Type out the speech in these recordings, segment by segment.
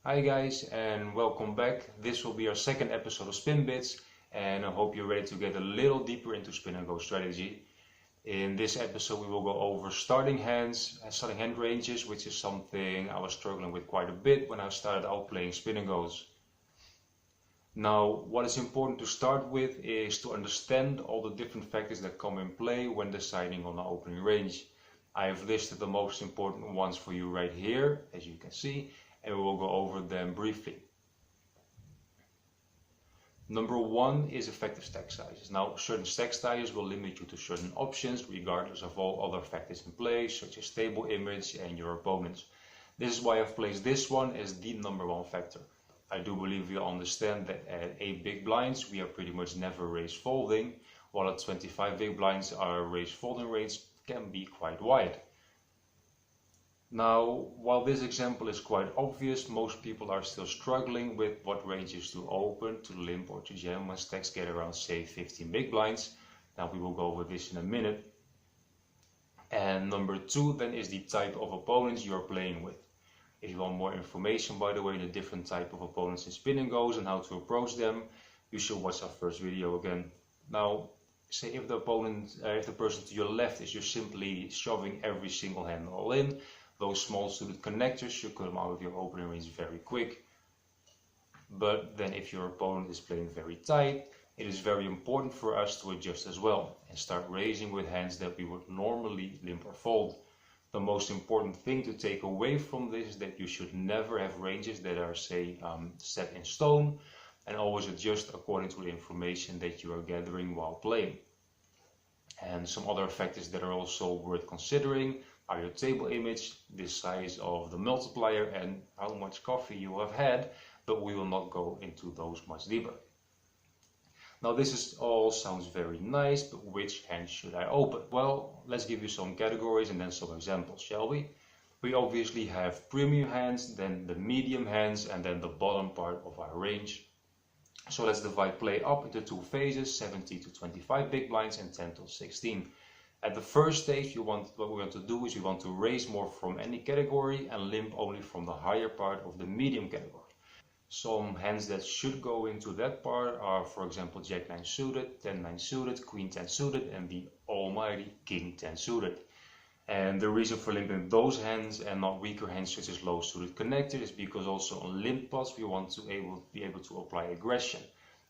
Hi guys, and welcome back. This will be our second episode of Spin Bits, and I hope you're ready to get a little deeper into Spin and Go strategy. In this episode we will go over starting hand ranges, which is something I was struggling with quite a bit when I started out playing Spin and Go's. Now, what is important to start with is to understand all the different factors that come in play when deciding on an opening range. I have listed the most important ones for you right here, as you can see, and we will go over them briefly. Number one is effective stack sizes. Now, certain stack sizes will limit you to certain options regardless of all other factors in play, such as table image and your opponents. This is why I've placed this one as the number one factor. I do believe we understand that at 8 big blinds we are pretty much never raise folding, while at 25 big blinds our raise folding range can be quite wide. Now, while this example is quite obvious, most people are still struggling with what ranges to open, to limp or to jam when stacks get around, say, 15 big blinds. Now we will go over this in a minute. And number two then is the type of opponents you are playing with. If you want more information, by the way, the different type of opponents in Spin and Go's and how to approach them, you should watch our first video again. Now, say if the person to your left is just simply shoving every single hand all in, those small suited connectors should come out of your opening range very quick. But then if your opponent is playing very tight, it is very important for us to adjust as well and start raising with hands that we would normally limp or fold. The most important thing to take away from this is that you should never have ranges that are, say, set in stone, and always adjust according to the information that you are gathering while playing. And some other factors that are also worth considering are your table image, the size of the multiplier, and how much coffee you have had, but we will not go into those much deeper. Now this all sounds very nice, but which hand should I open? Well, let's give you some categories and then some examples, shall we? We obviously have premium hands, then the medium hands, and then the bottom part of our range. So let's divide play up into two phases, 70 to 25 big blinds and 10 to 16. At the first stage, what we want to do is we want to raise more from any category and limp only from the higher part of the medium category. Some hands that should go into that part are, for example, Jack 9 suited, 10 9 suited, Queen 10 suited, and the almighty King 10 suited. And the reason for limping those hands and not weaker hands such as low suited connectors is because also on limp pots we want to be able to apply aggression.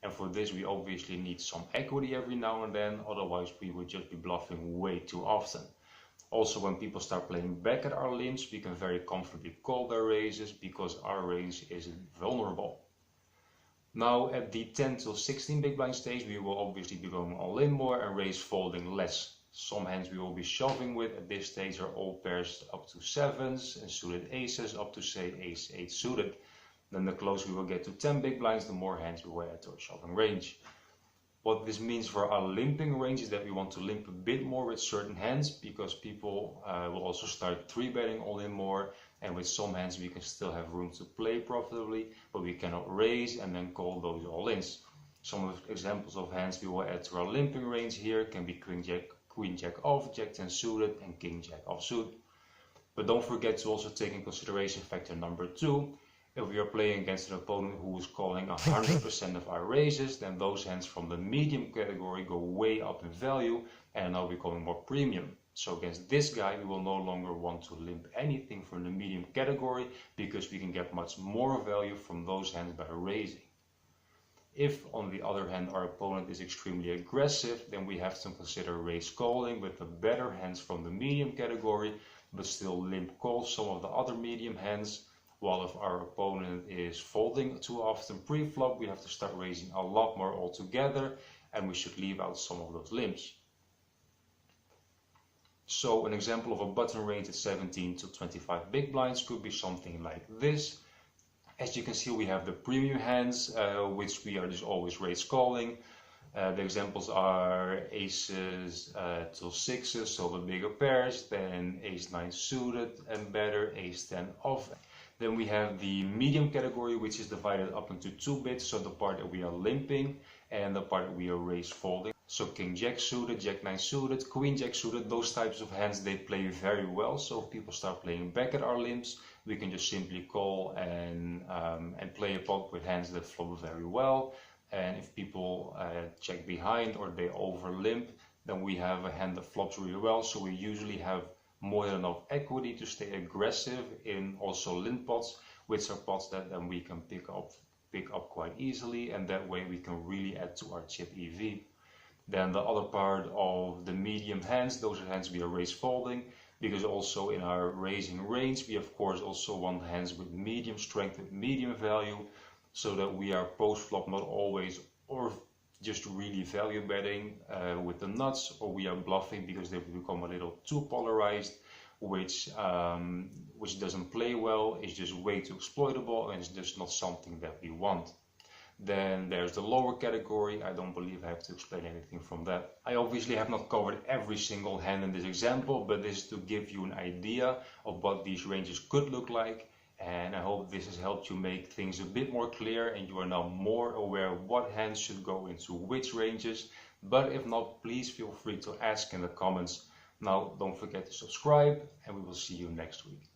And for this we obviously need some equity every now and then, otherwise we would just be bluffing way too often. Also, when people start playing back at our limps, we can very comfortably call their raises because our range is vulnerable. Now at the 10 till 16 big blind stage we will obviously be going all in more and raise folding less. Some hands we will be shoving with at this stage are all pairs up to 7s and suited aces up to, say, ace 8 suited. Then the closer we will get to 10 big blinds, the more hands we will add to our shoving range. What this means for our limping range is that we want to limp a bit more with certain hands because people will also start 3-betting all in more, and with some hands we can still have room to play profitably, but we cannot raise and then call those all-ins. Some of the examples of hands we will add to our limping range here can be Queen Jack off, Jack 10 suited, and King Jack offsuit. But don't forget to also take in consideration factor number 2. If we are playing against an opponent who is calling 100% of our raises, then those hands from the medium category go way up in value and are now becoming more premium. So against this guy we will no longer want to limp anything from the medium category because we can get much more value from those hands by raising. If on the other hand our opponent is extremely aggressive, then we have to consider raise calling with the better hands from the medium category, but still limp call some of the other medium hands. While if our opponent is folding too often pre-flop, we have to start raising a lot more altogether, and we should leave out some of those limps. So an example of a button range at 17 to 25 big blinds could be something like this. As you can see, we have the premium hands, which we are just always raise calling. The examples are aces till 6s, so the bigger pairs, then ace 9 suited and better, ace 10 off. Then we have the medium category, which is divided up into 2 bits, so the part that we are limping and the part that we are raise folding. So King Jack suited, Jack 9 suited, Queen Jack suited, those types of hands, they play very well. So if people start playing back at our limps, we can just simply call and play a pot with hands that flop very well. And if people check behind or they over limp, then we have a hand that flops really well. So we usually have more than enough equity to stay aggressive in also limp pots, which are pots that then we can pick up quite easily, and that way we can really add to our chip EV. Then the other part of the medium hands, those are hands we are raise folding, because also in our raising range we of course also want hands with medium strength, with medium value, so that we are post flop not always or just really value betting with the nuts, or we are bluffing because they become a little too polarized, which doesn't play well, is just way too exploitable, and it's just not something that we want. Then there's the lower category. I don't believe I have to explain anything from that. I obviously have not covered every single hand in this example, but this is to give you an idea of what these ranges could look like. And I hope this has helped you make things a bit more clear, and you are now more aware of what hands should go into which ranges. But if not, please feel free to ask in the comments. Now, don't forget to subscribe, and we will see you next week.